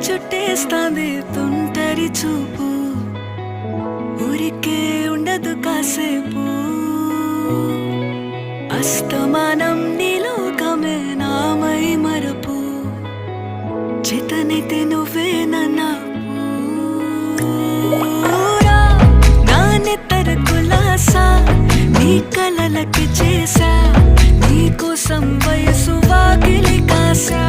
చుట్టేస్తాంది తుంటరి చూపు, ఊరికే ఉండదు కాసేపు. అస్తమానం నీలోకమే నామై మరపు, చేతనైతే నువ్వే నా నెత్తర కులాసా, నీ కలలకి చేసా, నీ కోసం వయసు వాకిలి కాసా.